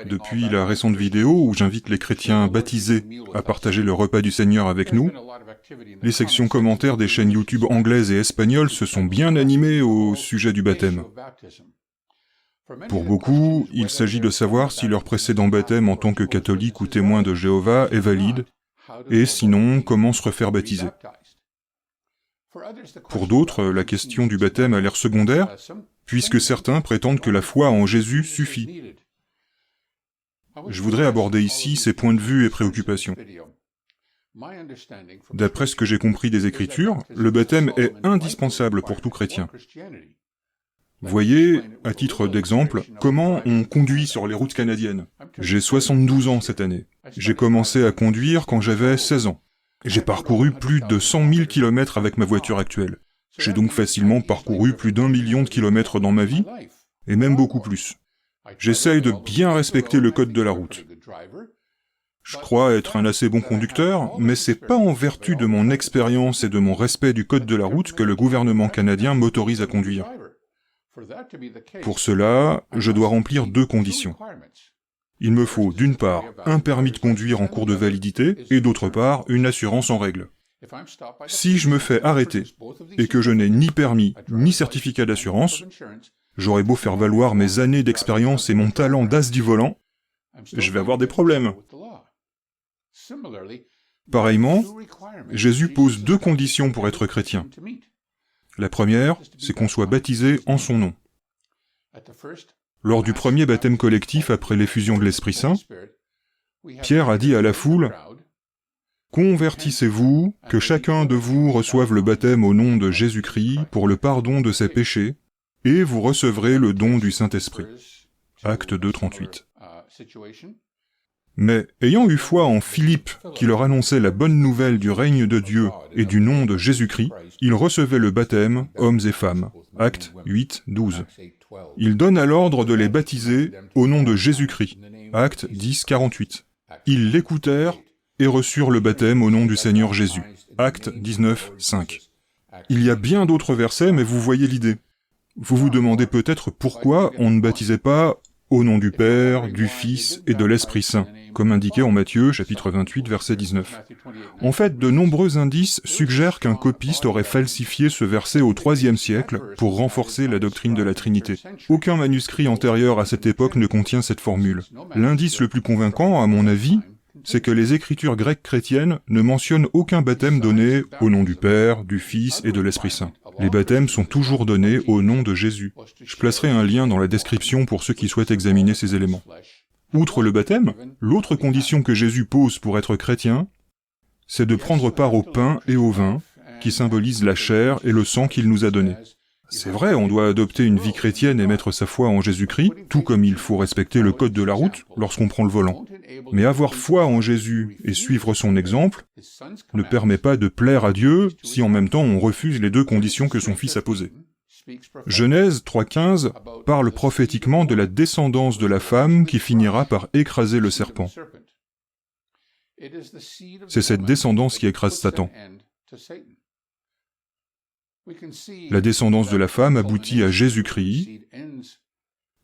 Depuis la récente vidéo où j'invite les chrétiens baptisés à partager le repas du Seigneur avec nous, les sections commentaires des chaînes YouTube anglaises et espagnoles se sont bien animées au sujet du baptême. Pour beaucoup, il s'agit de savoir si leur précédent baptême en tant que catholique ou témoin de Jéhovah est valide, et sinon, comment se refaire baptiser. Pour d'autres, la question du baptême a l'air secondaire, puisque certains prétendent que la foi en Jésus suffit. Je voudrais aborder ici ces points de vue et préoccupations. D'après ce que j'ai compris des Écritures, le baptême est indispensable pour tout chrétien. Voyez, à titre d'exemple, comment on conduit sur les routes canadiennes. J'ai 72 ans cette année. J'ai commencé à conduire quand j'avais 16 ans. J'ai parcouru plus de 100 000 kilomètres avec ma voiture actuelle. J'ai donc facilement parcouru plus d'1 million de kilomètres dans ma vie, et même beaucoup plus. J'essaye de bien respecter le code de la route. Je crois être un assez bon conducteur, mais c'est pas en vertu de mon expérience et de mon respect du code de la route que le gouvernement canadien m'autorise à conduire. Pour cela, je dois remplir 2 conditions. Il me faut, d'une part, un permis de conduire en cours de validité, et d'autre part, une assurance en règle. Si je me fais arrêter, et que je n'ai ni permis, ni certificat d'assurance, j'aurai beau faire valoir mes années d'expérience et mon talent d'as du volant, je vais avoir des problèmes. Pareillement, Jésus pose 2 conditions pour être chrétien. La première, c'est qu'on soit baptisé en son nom. Lors du premier baptême collectif après l'effusion de l'Esprit Saint, Pierre a dit à la foule « Convertissez-vous, que chacun de vous reçoive le baptême au nom de Jésus-Christ pour le pardon de ses péchés, et vous recevrez le don du Saint-Esprit. » Acte 2, 38. Mais, ayant eu foi en Philippe, qui leur annonçait la bonne nouvelle du règne de Dieu et du nom de Jésus-Christ, ils recevaient le baptême, hommes et femmes. Acte 8, 12. Il donne à l'ordre de les baptiser au nom de Jésus-Christ. Acte 10, 48. Ils l'écoutèrent et reçurent le baptême au nom du Seigneur Jésus. Acte 19, 5. Il y a bien d'autres versets, mais vous voyez l'idée. Vous vous demandez peut-être pourquoi on ne baptisait pas au nom du Père, du Fils et de l'Esprit Saint, comme indiqué en Matthieu, chapitre 28, verset 19. En fait, de nombreux indices suggèrent qu'un copiste aurait falsifié ce verset au IIIe siècle pour renforcer la doctrine de la Trinité. Aucun manuscrit antérieur à cette époque ne contient cette formule. L'indice le plus convaincant, à mon avis, c'est que les écritures grecques chrétiennes ne mentionnent aucun baptême donné au nom du Père, du Fils et de l'Esprit Saint. Les baptêmes sont toujours donnés au nom de Jésus. Je placerai un lien dans la description pour ceux qui souhaitent examiner ces éléments. Outre le baptême, l'autre condition que Jésus pose pour être chrétien, c'est de prendre part au pain et au vin, qui symbolisent la chair et le sang qu'il nous a donnés. C'est vrai, on doit adopter une vie chrétienne et mettre sa foi en Jésus-Christ, tout comme il faut respecter le code de la route lorsqu'on prend le volant. Mais avoir foi en Jésus et suivre son exemple ne permet pas de plaire à Dieu si en même temps on refuse les 2 conditions que son Fils a posées. Genèse 3.15 parle prophétiquement de la descendance de la femme qui finira par écraser le serpent. C'est cette descendance qui écrase Satan. La descendance de la femme aboutit à Jésus-Christ,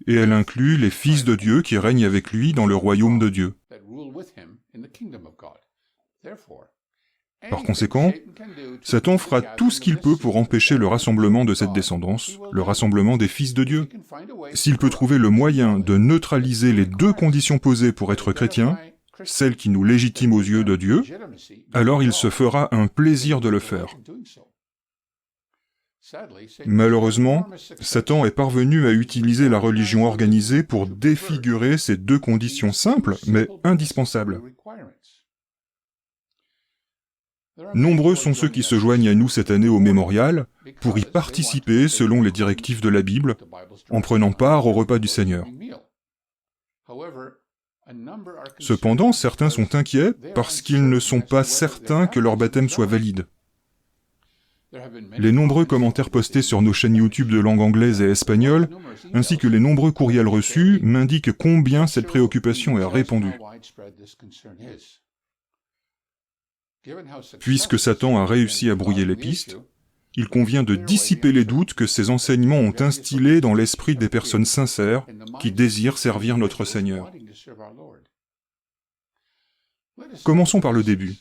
et elle inclut les fils de Dieu qui règnent avec lui dans le royaume de Dieu. Par conséquent, Satan fera tout ce qu'il peut pour empêcher le rassemblement de cette descendance, le rassemblement des fils de Dieu. S'il peut trouver le moyen de neutraliser les 2 conditions posées pour être chrétien, celles qui nous légitiment aux yeux de Dieu, alors il se fera un plaisir de le faire. Malheureusement, Satan est parvenu à utiliser la religion organisée pour défigurer ces 2 conditions simples, mais indispensables. Nombreux sont ceux qui se joignent à nous cette année au mémorial pour y participer selon les directives de la Bible, en prenant part au repas du Seigneur. Cependant, certains sont inquiets parce qu'ils ne sont pas certains que leur baptême soit valide. Les nombreux commentaires postés sur nos chaînes YouTube de langue anglaise et espagnole, ainsi que les nombreux courriels reçus, m'indiquent combien cette préoccupation est répandue. Puisque Satan a réussi à brouiller les pistes, il convient de dissiper les doutes que ces enseignements ont instillés dans l'esprit des personnes sincères qui désirent servir notre Seigneur. Commençons par le début.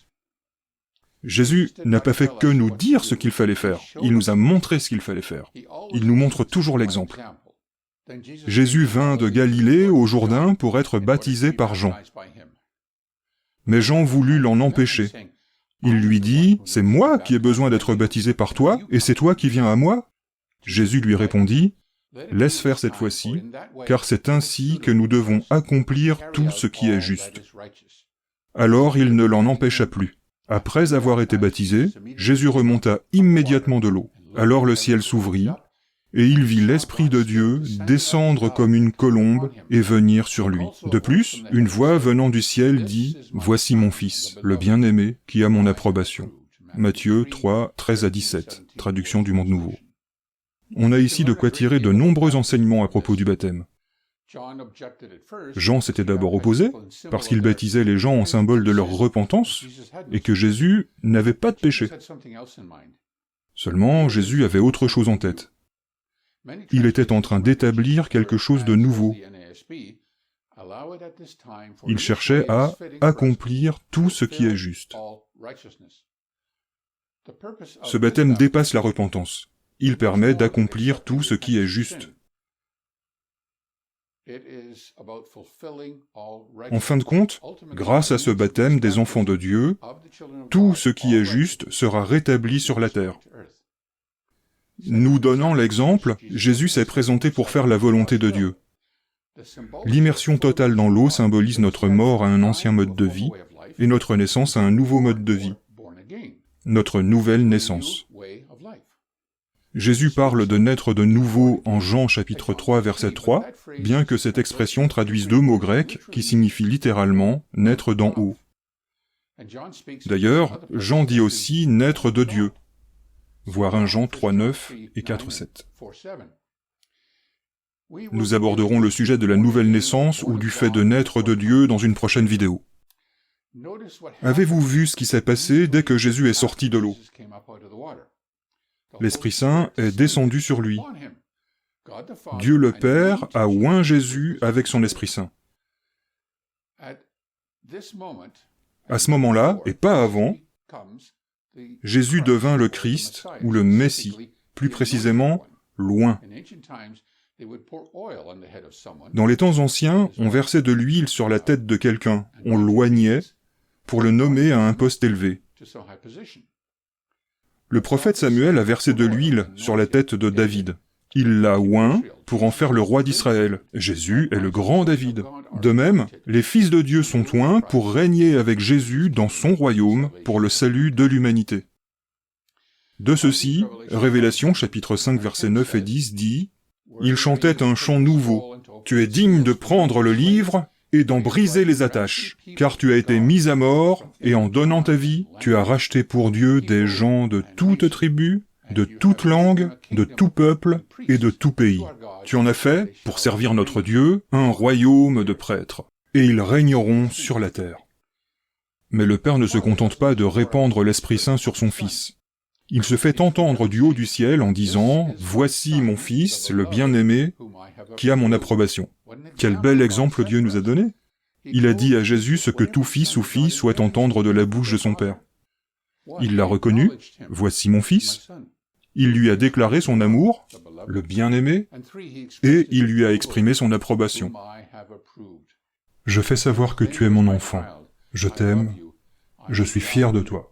Jésus n'a pas fait que nous dire ce qu'il fallait faire, il nous a montré ce qu'il fallait faire. Il nous montre toujours l'exemple. Jésus vint de Galilée au Jourdain pour être baptisé par Jean. Mais Jean voulut l'en empêcher. Il lui dit, « C'est moi qui ai besoin d'être baptisé par toi, et c'est toi qui viens à moi ?» Jésus lui répondit, « Laisse faire cette fois-ci, car c'est ainsi que nous devons accomplir tout ce qui est juste. » Alors il ne l'en empêcha plus. Après avoir été baptisé, Jésus remonta immédiatement de l'eau. Alors le ciel s'ouvrit, et il vit l'Esprit de Dieu descendre comme une colombe et venir sur lui. De plus, une voix venant du ciel dit « Voici mon Fils, le bien-aimé, qui a mon approbation. » Matthieu 3, 13-17, traduction du Monde Nouveau. On a ici de quoi tirer de nombreux enseignements à propos du baptême. Jean s'était d'abord opposé, parce qu'il baptisait les gens en symbole de leur repentance, et que Jésus n'avait pas de péché. Seulement, Jésus avait autre chose en tête. Il était en train d'établir quelque chose de nouveau. Il cherchait à accomplir tout ce qui est juste. Ce baptême dépasse la repentance. Il permet d'accomplir tout ce qui est juste. En fin de compte, grâce à ce baptême des enfants de Dieu, tout ce qui est juste sera rétabli sur la terre. Nous donnant l'exemple, Jésus s'est présenté pour faire la volonté de Dieu. L'immersion totale dans l'eau symbolise notre mort à un ancien mode de vie et notre naissance à un nouveau mode de vie, notre nouvelle naissance. Jésus parle de naître de nouveau en Jean chapitre 3 verset 3, bien que cette expression traduise deux mots grecs qui signifient littéralement « naître d'en haut ». D'ailleurs, Jean dit aussi « naître de Dieu », voir 1 Jean 3, 9 et 4, 7. Nous aborderons le sujet de la nouvelle naissance ou du fait de naître de Dieu dans une prochaine vidéo. Avez-vous vu ce qui s'est passé dès que Jésus est sorti de l'eau? L'Esprit Saint est descendu sur lui. Dieu le Père a oint Jésus avec son Esprit Saint. À ce moment-là, et pas avant, Jésus devint le Christ, ou le Messie, plus précisément, loin. Dans les temps anciens, on versait de l'huile sur la tête de quelqu'un, on l'oignait, pour le nommer à un poste élevé. Le prophète Samuel a versé de l'huile sur la tête de David. Il l'a oint pour en faire le roi d'Israël. Jésus est le grand David. De même, les fils de Dieu sont oints pour régner avec Jésus dans son royaume pour le salut de l'humanité. De ceci, Révélation chapitre 5 versets 9 et 10 dit « Il chantait un chant nouveau. Tu es digne de prendre le livre et d'en briser les attaches, car tu as été mis à mort, et en donnant ta vie, tu as racheté pour Dieu des gens de toute tribu, de toute langue, de tout peuple et de tout pays. Tu en as fait, pour servir notre Dieu, un royaume de prêtres, et ils régneront sur la terre. » Mais le Père ne se contente pas de répandre l'Esprit Saint sur son Fils. Il se fait entendre du haut du ciel en disant « Voici mon Fils, le bien-aimé, qui a mon approbation. » Quel bel exemple Dieu nous a donné! Il a dit à Jésus ce que tout fils ou fille souhaite entendre de la bouche de son Père. Il l'a reconnu, « Voici mon Fils ». Il lui a déclaré son amour, le bien-aimé, et il lui a exprimé son approbation. « Je fais savoir que tu es mon enfant. Je t'aime. Je suis fier de toi. »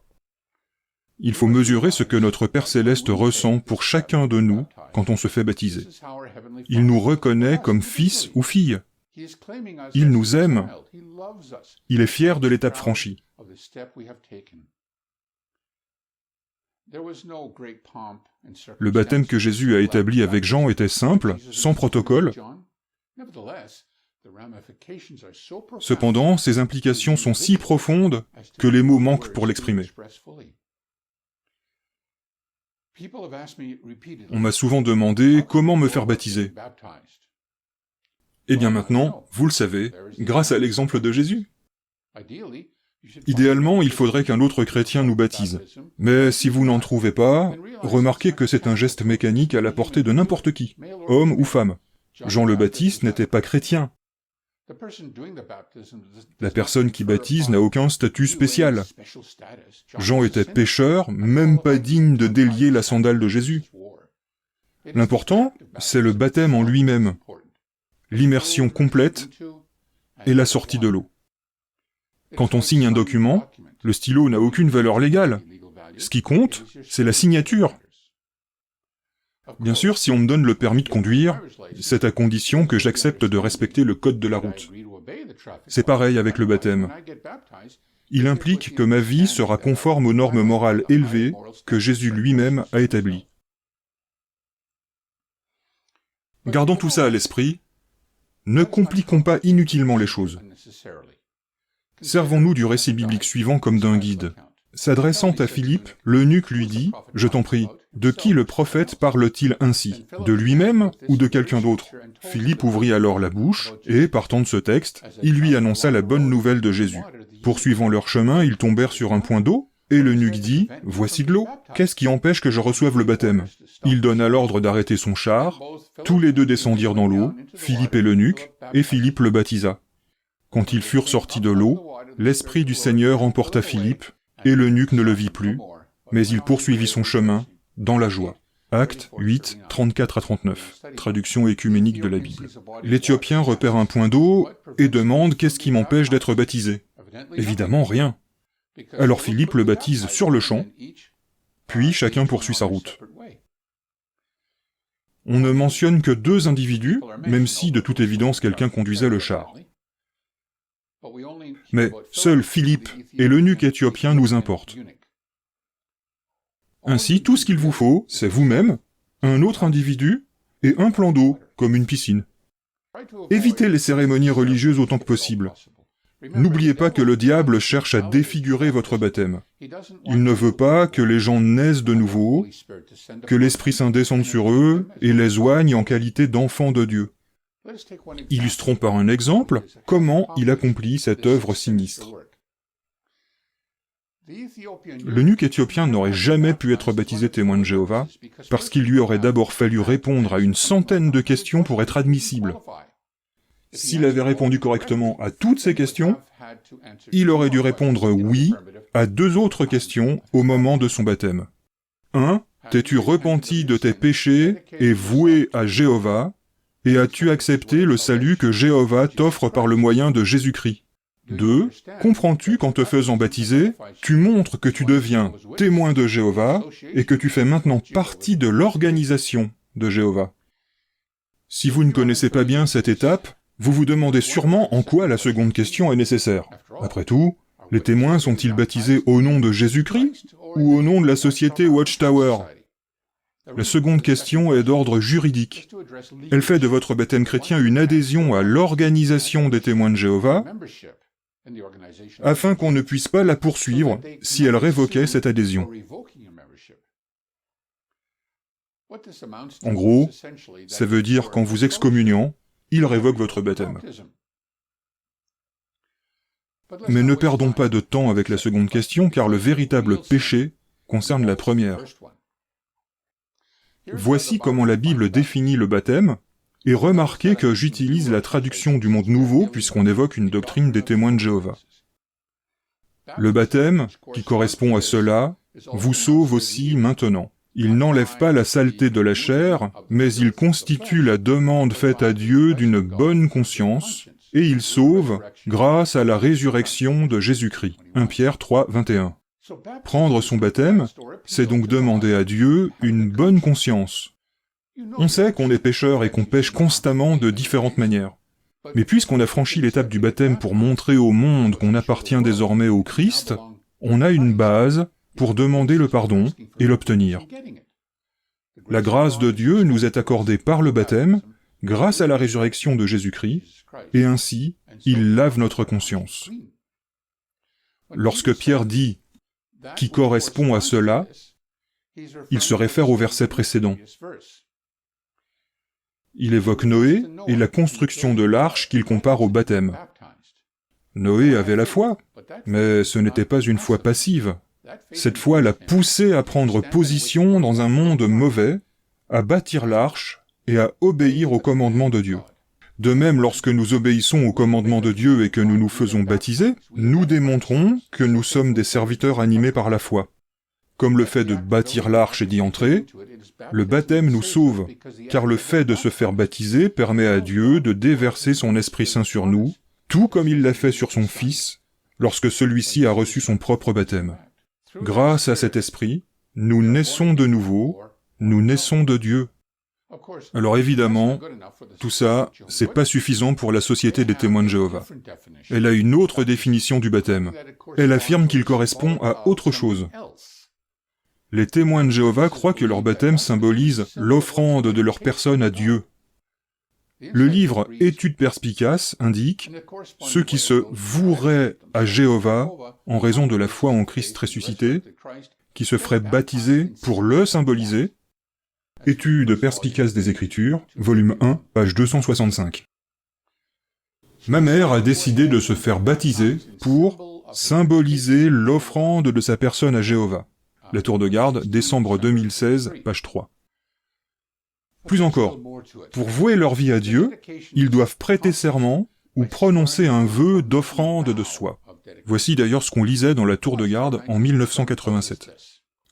Il faut mesurer ce que notre Père Céleste ressent pour chacun de nous quand on se fait baptiser. Il nous reconnaît comme fils ou fille. Il nous aime. Il est fier de l'étape franchie. Le baptême que Jésus a établi avec Jean était simple, sans protocole. Cependant, ses implications sont si profondes que les mots manquent pour l'exprimer. On m'a souvent demandé comment me faire baptiser. Eh bien maintenant, vous le savez, grâce à l'exemple de Jésus. Idéalement, il faudrait qu'un autre chrétien nous baptise. Mais si vous n'en trouvez pas, remarquez que c'est un geste mécanique à la portée de n'importe qui, homme ou femme. Jean le Baptiste n'était pas chrétien. La personne qui baptise n'a aucun statut spécial. Jean était pécheur, même pas digne de délier la sandale de Jésus. L'important, c'est le baptême en lui-même, l'immersion complète et la sortie de l'eau. Quand on signe un document, le stylo n'a aucune valeur légale. Ce qui compte, c'est la signature. Bien sûr, si on me donne le permis de conduire, c'est à condition que j'accepte de respecter le code de la route. C'est pareil avec le baptême. Il implique que ma vie sera conforme aux normes morales élevées que Jésus lui-même a établies. Gardons tout ça à l'esprit. Ne compliquons pas inutilement les choses. Servons-nous du récit biblique suivant comme d'un guide. S'adressant à Philippe, l'eunuque lui dit, « Je t'en prie, de qui le prophète parle-t-il ainsi? De lui-même ou de quelqu'un d'autre » Philippe ouvrit alors la bouche, et, partant de ce texte, il lui annonça la bonne nouvelle de Jésus. Poursuivant leur chemin, ils tombèrent sur un point d'eau, et l'eunuque dit, « Voici de l'eau, qu'est-ce qui empêche que je reçoive le baptême ?» Il donna l'ordre d'arrêter son char, tous les deux descendirent dans l'eau, Philippe et l'eunuque, et Philippe le baptisa. Quand ils furent sortis de l'eau, l'Esprit du Seigneur emporta Philippe, et l'eunuque ne le vit plus, mais il poursuivit son chemin dans la joie. Actes 8, 34 à 39, traduction écuménique de la Bible. L'Éthiopien repère un point d'eau et demande « Qu'est-ce qui m'empêche d'être baptisé ?» Évidemment, rien. Alors Philippe le baptise sur le champ, puis chacun poursuit sa route. On ne mentionne que 2 individus, même si de toute évidence quelqu'un conduisait le char. Mais seuls Philippe et l'eunuque éthiopien nous importent. Ainsi, tout ce qu'il vous faut, c'est vous-même, un autre individu et un plan d'eau, comme une piscine. Évitez les cérémonies religieuses autant que possible. N'oubliez pas que le diable cherche à défigurer votre baptême. Il ne veut pas que les gens naissent de nouveau, que l'Esprit Saint descende sur eux et les oigne en qualité d'enfants de Dieu. Illustrons par un exemple comment il accomplit cette œuvre sinistre. L'eunuque éthiopien n'aurait jamais pu être baptisé témoin de Jéhovah parce qu'il lui aurait d'abord fallu répondre à une centaine de questions pour être admissible. S'il avait répondu correctement à toutes ces questions, il aurait dû répondre oui à 2 autres questions au moment de son baptême. 1. T'es-tu repenti de tes péchés et voué à Jéhovah, et as-tu accepté le salut que Jéhovah t'offre par le moyen de Jésus-Christ? 2. Comprends-tu qu'en te faisant baptiser, tu montres que tu deviens témoin de Jéhovah et que tu fais maintenant partie de l'organisation de Jéhovah? Si vous ne connaissez pas bien cette étape, vous vous demandez sûrement en quoi la seconde question est nécessaire. Après tout, les témoins sont-ils baptisés au nom de Jésus-Christ ou au nom de la société Watchtower? La seconde question est d'ordre juridique. Elle fait de votre baptême chrétien une adhésion à l'organisation des témoins de Jéhovah, afin qu'on ne puisse pas la poursuivre si elle révoquait cette adhésion. En gros, ça veut dire qu'en vous excommuniant, il révoque votre baptême. Mais ne perdons pas de temps avec la seconde question, car le véritable péché concerne la première. Voici comment la Bible définit le baptême, et remarquez que j'utilise la traduction du Monde Nouveau puisqu'on évoque une doctrine des témoins de Jéhovah. Le baptême, qui correspond à cela, vous sauve aussi maintenant. Il n'enlève pas la saleté de la chair, mais il constitue la demande faite à Dieu d'une bonne conscience, et il sauve grâce à la résurrection de Jésus-Christ. 1 Pierre 3, 21. Prendre son baptême, c'est donc demander à Dieu une bonne conscience. On sait qu'on est pécheur et qu'on pêche constamment de différentes manières. Mais puisqu'on a franchi l'étape du baptême pour montrer au monde qu'on appartient désormais au Christ, on a une base pour demander le pardon et l'obtenir. La grâce de Dieu nous est accordée par le baptême, grâce à la résurrection de Jésus-Christ, et ainsi, il lave notre conscience. Lorsque Pierre dit « qui correspond à cela », il se réfère au verset précédent. Il évoque Noé et la construction de l'arche qu'il compare au baptême. Noé avait la foi, mais ce n'était pas une foi passive. Cette foi l'a poussé à prendre position dans un monde mauvais, à bâtir l'arche et à obéir aux commandements de Dieu. De même, lorsque nous obéissons aux commandements de Dieu et que nous nous faisons baptiser, nous démontrons que nous sommes des serviteurs animés par la foi. Comme le fait de bâtir l'arche et d'y entrer, le baptême nous sauve, car le fait de se faire baptiser permet à Dieu de déverser son Esprit Saint sur nous, tout comme il l'a fait sur son Fils, lorsque celui-ci a reçu son propre baptême. Grâce à cet Esprit, nous naissons de nouveau, nous naissons de Dieu. Alors évidemment, tout ça, c'est pas suffisant pour la Société des témoins de Jéhovah. Elle a une autre définition du baptême. Elle affirme qu'il correspond à autre chose. Les témoins de Jéhovah croient que leur baptême symbolise l'offrande de leur personne à Dieu. Le livre Études perspicaces indique « Ceux qui se voueraient à Jéhovah en raison de la foi en Christ ressuscité, qui se feraient baptiser pour le symboliser » Études perspicaces des Écritures, volume 1, page 265. Ma mère a décidé de se faire baptiser pour symboliser l'offrande de sa personne à Jéhovah. La Tour de Garde, décembre 2016, page 3. Plus encore, pour vouer leur vie à Dieu, ils doivent prêter serment ou prononcer un vœu d'offrande de soi. Voici d'ailleurs ce qu'on lisait dans la Tour de Garde en 1987.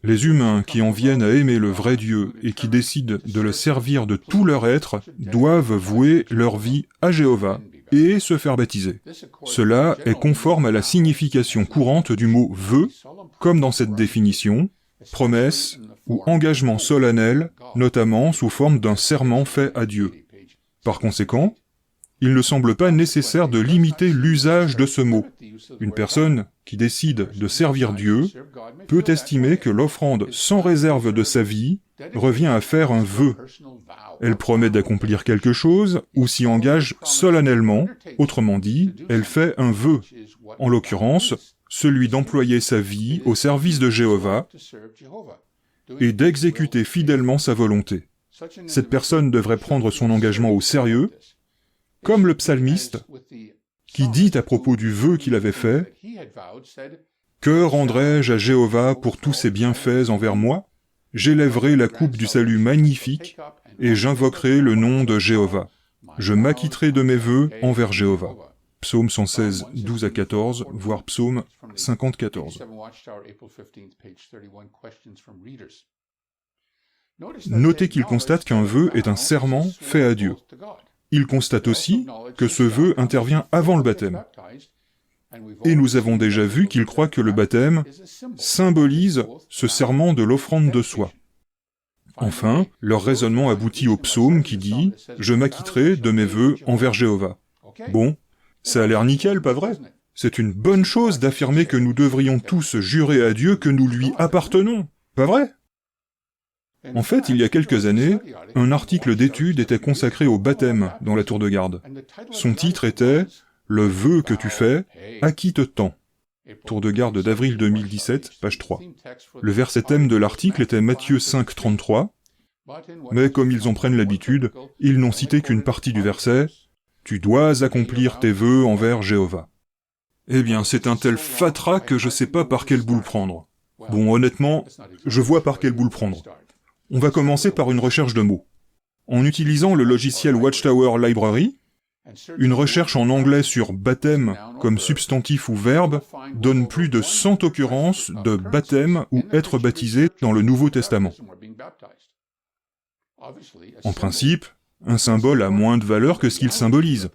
Les humains qui en viennent à aimer le vrai Dieu et qui décident de le servir de tout leur être doivent vouer leur vie à Jéhovah et se faire baptiser. Cela est conforme à la signification courante du mot « vœu », comme dans cette définition, promesse ou engagement solennel, notamment sous forme d'un serment fait à Dieu. Par conséquent, il ne semble pas nécessaire de limiter l'usage de ce mot. Une personne qui décide de servir Dieu peut estimer que l'offrande sans réserve de sa vie revient à faire un vœu. Elle promet d'accomplir quelque chose ou s'y engage solennellement, autrement dit, elle fait un vœu, en l'occurrence, celui d'employer sa vie au service de Jéhovah et d'exécuter fidèlement sa volonté. Cette personne devrait prendre son engagement au sérieux, comme le psalmiste, qui dit à propos du vœu qu'il avait fait, « Que rendrai-je à Jéhovah pour tous ses bienfaits envers moi? J'élèverai la coupe du salut magnifique, et j'invoquerai le nom de Jéhovah. Je m'acquitterai de mes vœux envers Jéhovah. » Psaume 116, 12 à 14, voire Psaume 50, 14. Notez qu'il constate qu'un vœu est un serment fait à Dieu. Il constate aussi que ce vœu intervient avant le baptême. Et nous avons déjà vu qu'il croit que le baptême symbolise ce serment de l'offrande de soi. Enfin, leur raisonnement aboutit au psaume qui dit « Je m'acquitterai de mes vœux envers Jéhovah ». Bon, ça a l'air nickel, pas vrai? C'est une bonne chose d'affirmer que nous devrions tous jurer à Dieu que nous lui appartenons, pas vrai? En fait, il y a quelques années, un article d'étude était consacré au baptême dans la Tour de Garde. Son titre était « Le vœu que tu fais, acquitte-t'en ». Tour de Garde d'avril 2017, page 3. Le verset thème de l'article était Matthieu 5, 33, mais comme ils en prennent l'habitude, ils n'ont cité qu'une partie du verset « Tu dois accomplir tes vœux envers Jéhovah ». Eh bien, c'est un tel fatras que je sais pas par quel bout le prendre. Bon, honnêtement, je vois par quel bout le prendre. On va commencer par une recherche de mots. En utilisant le logiciel Watchtower Library, une recherche en anglais sur baptême comme substantif ou verbe donne plus de 100 occurrences de baptême ou être baptisé dans le Nouveau Testament. En principe, un symbole a moins de valeur que ce qu'il symbolise.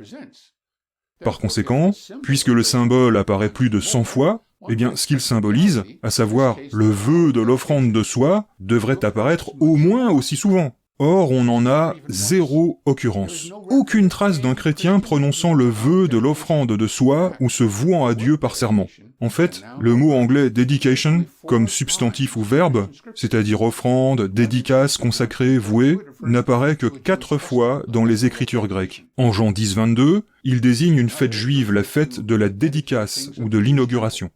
Par conséquent, puisque le symbole apparaît plus de 100 fois, eh bien, ce qu'il symbolise, à savoir le vœu de l'offrande de soi, devrait apparaître au moins aussi souvent. Or, on en a 0 occurrence. Aucune trace d'un chrétien prononçant le vœu de l'offrande de soi ou se vouant à Dieu par serment. En fait, le mot anglais dedication, comme substantif ou verbe, c'est-à-dire offrande, dédicace, consacré, voué, n'apparaît que 4 fois dans les écritures grecques. En Jean 10, 22, il désigne une fête juive, la fête de la dédicace ou de l'inauguration.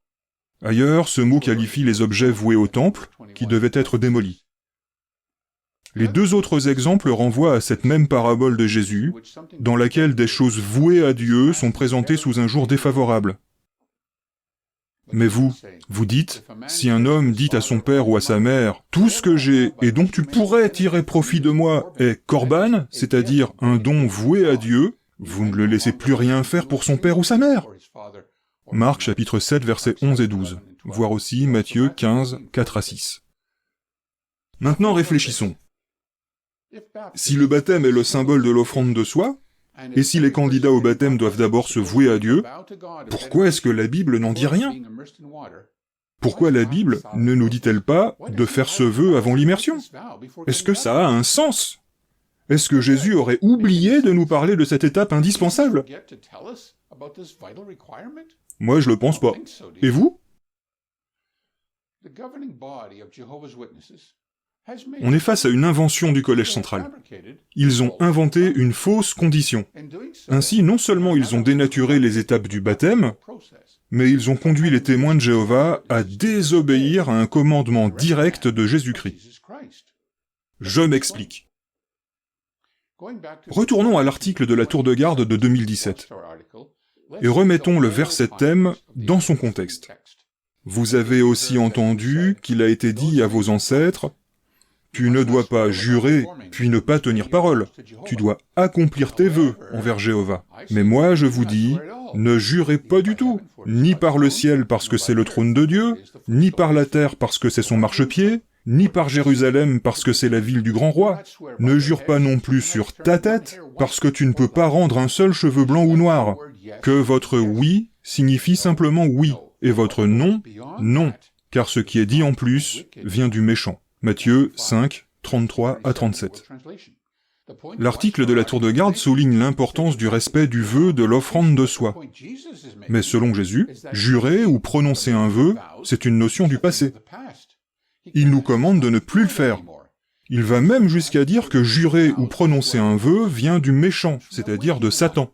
Ailleurs, ce mot qualifie les objets voués au temple, qui devaient être démolis. Les 2 autres exemples renvoient à cette même parabole de Jésus, dans laquelle des choses vouées à Dieu sont présentées sous un jour défavorable. Mais vous, vous dites, si un homme dit à son père ou à sa mère, « Tout ce que j'ai et dont tu pourrais tirer profit de moi est korban, c'est-à-dire un don voué à Dieu », vous ne le laissez plus rien faire pour son père ou sa mère. Marc chapitre 7, versets 11 et 12, voire aussi Matthieu 15, 4 à 6. Maintenant réfléchissons. Si le baptême est le symbole de l'offrande de soi, et si les candidats au baptême doivent d'abord se vouer à Dieu, pourquoi est-ce que la Bible n'en dit rien? Pourquoi la Bible ne nous dit-elle pas de faire ce vœu avant l'immersion? Est-ce que ça a un sens? Est-ce que Jésus aurait oublié de nous parler de cette étape indispensable? Moi, je le pense pas. Et vous? On est face à une invention du Collège central. Ils ont inventé une fausse condition. Ainsi, non seulement ils ont dénaturé les étapes du baptême, mais ils ont conduit les témoins de Jéhovah à désobéir à un commandement direct de Jésus-Christ. Je m'explique. Retournons à l'article de la Tour de Garde de 2017 et remettons le verset thème dans son contexte. Vous avez aussi entendu qu'il a été dit à vos ancêtres, « Tu ne dois pas jurer, puis ne pas tenir parole. Tu dois accomplir tes vœux envers Jéhovah. Mais moi, je vous dis, ne jurez pas du tout, ni par le ciel parce que c'est le trône de Dieu, ni par la terre parce que c'est son marchepied, ni par Jérusalem parce que c'est la ville du grand roi. Ne jure pas non plus sur ta tête, parce que tu ne peux pas rendre un seul cheveu blanc ou noir. Que votre oui signifie simplement oui, et votre non, non, car ce qui est dit en plus vient du méchant. » Matthieu 5, 33 à 37. L'article de la Tour de Garde souligne l'importance du respect du vœu de l'offrande de soi. Mais selon Jésus, jurer ou prononcer un vœu, c'est une notion du passé. Il nous commande de ne plus le faire. Il va même jusqu'à dire que jurer ou prononcer un vœu vient du méchant, c'est-à-dire de Satan.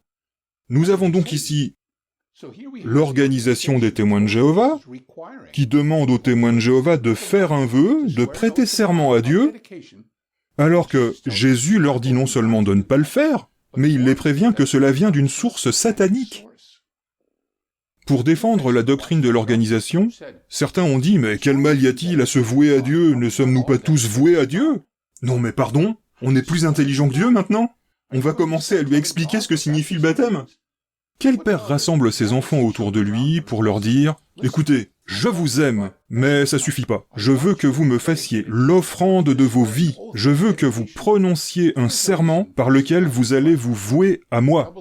Nous avons donc ici l'organisation des témoins de Jéhovah, qui demande aux témoins de Jéhovah de faire un vœu, de prêter serment à Dieu, alors que Jésus leur dit non seulement de ne pas le faire, mais il les prévient que cela vient d'une source satanique. Pour défendre la doctrine de l'organisation, certains ont dit « Mais quel mal y a-t-il à se vouer à Dieu? Ne sommes-nous pas tous voués à Dieu ?» Non mais pardon, on est plus intelligent que Dieu maintenant? On va commencer à lui expliquer ce que signifie le baptême? Quel père rassemble ses enfants autour de lui pour leur dire « Écoutez, je vous aime, mais ça suffit pas. Je veux que vous me fassiez l'offrande de vos vies. Je veux que vous prononciez un serment par lequel vous allez vous vouer à moi. »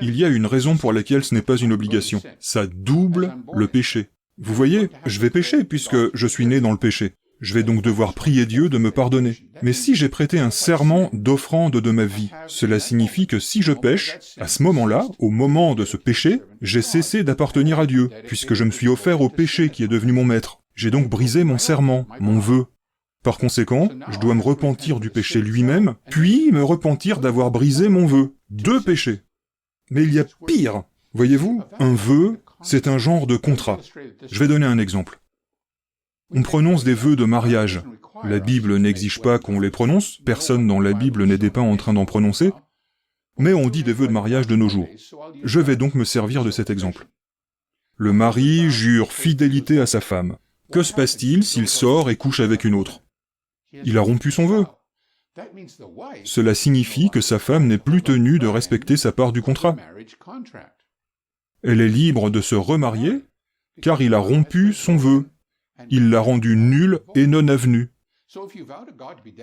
Il y a une raison pour laquelle ce n'est pas une obligation. Ça double le péché. Vous voyez, je vais pécher puisque je suis né dans le péché. Je vais donc devoir prier Dieu de me pardonner. Mais si j'ai prêté un serment d'offrande de ma vie, cela signifie que si je pêche, à ce moment-là, au moment de ce péché, j'ai cessé d'appartenir à Dieu, puisque je me suis offert au péché qui est devenu mon maître. J'ai donc brisé mon serment, mon vœu. Par conséquent, je dois me repentir du péché lui-même, puis me repentir d'avoir brisé mon vœu. 2 péchés. Mais il y a pire. Voyez-vous, un vœu, c'est un genre de contrat. Je vais donner un exemple. On prononce des vœux de mariage. La Bible n'exige pas qu'on les prononce, personne dans la Bible n'est dépeint en train d'en prononcer, mais on dit des vœux de mariage de nos jours. Je vais donc me servir de cet exemple. Le mari jure fidélité à sa femme. Que se passe-t-il s'il sort et couche avec une autre? Il a rompu son vœu. Cela signifie que sa femme n'est plus tenue de respecter sa part du contrat. Elle est libre de se remarier, car il a rompu son vœu. Il l'a rendu nul et non avenu.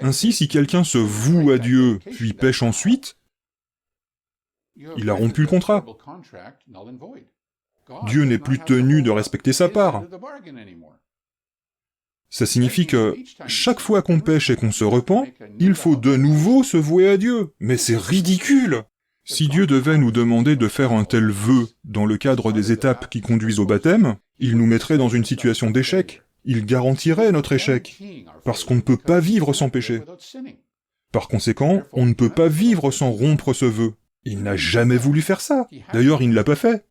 Ainsi, si quelqu'un se voue à Dieu, puis pêche ensuite, il a rompu le contrat. Dieu n'est plus tenu de respecter sa part. Ça signifie que, chaque fois qu'on pêche et qu'on se repent, il faut de nouveau se vouer à Dieu. Mais c'est ridicule! Si Dieu devait nous demander de faire un tel vœu dans le cadre des étapes qui conduisent au baptême, il nous mettrait dans une situation d'échec. Il garantirait notre échec, parce qu'on ne peut pas vivre sans péché. Par conséquent, on ne peut pas vivre sans rompre ce vœu. Il n'a jamais voulu faire ça. D'ailleurs, il ne l'a pas fait.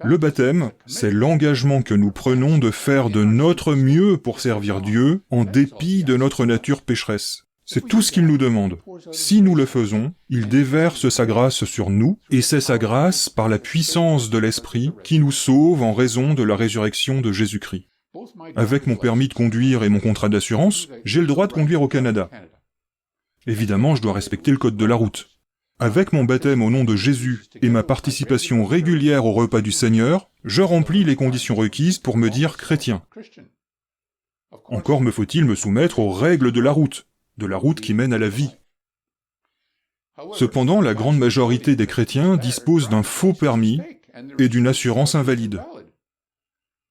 Le baptême, c'est l'engagement que nous prenons de faire de notre mieux pour servir Dieu, en dépit de notre nature pécheresse. C'est tout ce qu'il nous demande. Si nous le faisons, il déverse sa grâce sur nous, et c'est sa grâce, par la puissance de l'Esprit, qui nous sauve en raison de la résurrection de Jésus-Christ. Avec mon permis de conduire et mon contrat d'assurance, j'ai le droit de conduire au Canada. Évidemment, je dois respecter le code de la route. Avec mon baptême au nom de Jésus et ma participation régulière au repas du Seigneur, je remplis les conditions requises pour me dire chrétien. Encore me faut-il me soumettre aux règles de la route qui mène à la vie. Cependant, la grande majorité des chrétiens disposent d'un faux permis et d'une assurance invalide.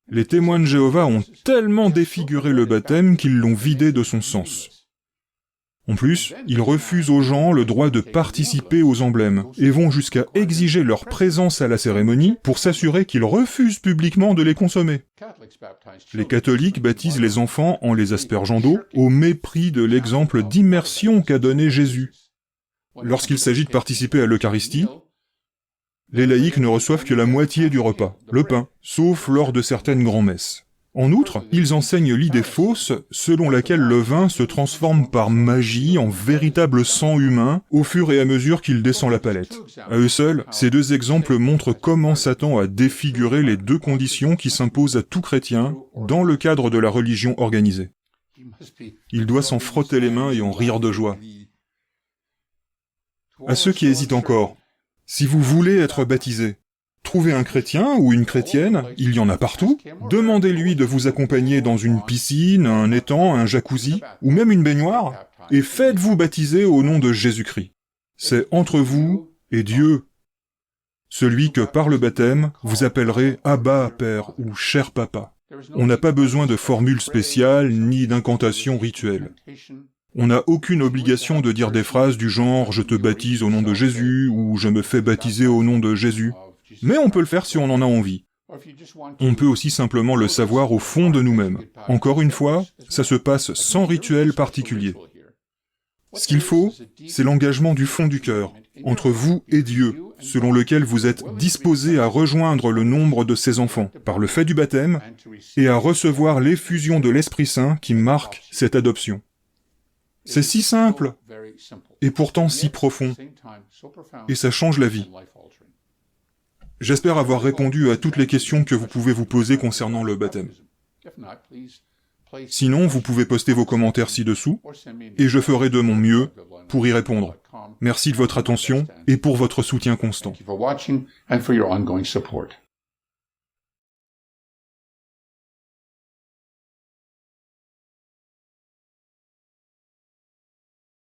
Les témoins de Jéhovah ont tellement défiguré le baptême qu'ils l'ont vidé de son sens. En plus, ils refusent aux gens le droit de participer aux emblèmes et vont jusqu'à exiger leur présence à la cérémonie pour s'assurer qu'ils refusent publiquement de les consommer. Les catholiques baptisent les enfants en les aspergeant d'eau au mépris de l'exemple d'immersion qu'a donné Jésus. Lorsqu'il s'agit de participer à l'Eucharistie, les laïcs ne reçoivent que la moitié du repas, le pain, sauf lors de certaines grand-messes. En outre, ils enseignent l'idée fausse selon laquelle le vin se transforme par magie en véritable sang humain au fur et à mesure qu'il descend la palette. À eux seuls, ces deux exemples montrent comment Satan a défiguré les deux conditions qui s'imposent à tout chrétien dans le cadre de la religion organisée. Il doit s'en frotter les mains et en rire de joie. À ceux qui hésitent encore, si vous voulez être baptisé, trouvez un chrétien ou une chrétienne, il y en a partout, demandez-lui de vous accompagner dans une piscine, un étang, un jacuzzi, ou même une baignoire, et faites-vous baptiser au nom de Jésus-Christ. C'est entre vous et Dieu, celui que par le baptême, vous appellerez « Abba, Père » ou « Cher Papa ». On n'a pas besoin de formules spéciales ni d'incantations rituelles. On n'a aucune obligation de dire des phrases du genre « Je te baptise au nom de Jésus » ou « Je me fais baptiser au nom de Jésus ». Mais on peut le faire si on en a envie. On peut aussi simplement le savoir au fond de nous-mêmes. Encore une fois, ça se passe sans rituel particulier. Ce qu'il faut, c'est l'engagement du fond du cœur, entre vous et Dieu, selon lequel vous êtes disposés à rejoindre le nombre de ses enfants, par le fait du baptême, et à recevoir l'effusion de l'Esprit Saint qui marque cette adoption. C'est si simple, et pourtant si profond, et ça change la vie. J'espère avoir répondu à toutes les questions que vous pouvez vous poser concernant le baptême. Sinon, vous pouvez poster vos commentaires ci-dessous, et je ferai de mon mieux pour y répondre. Merci de votre attention et pour votre soutien constant.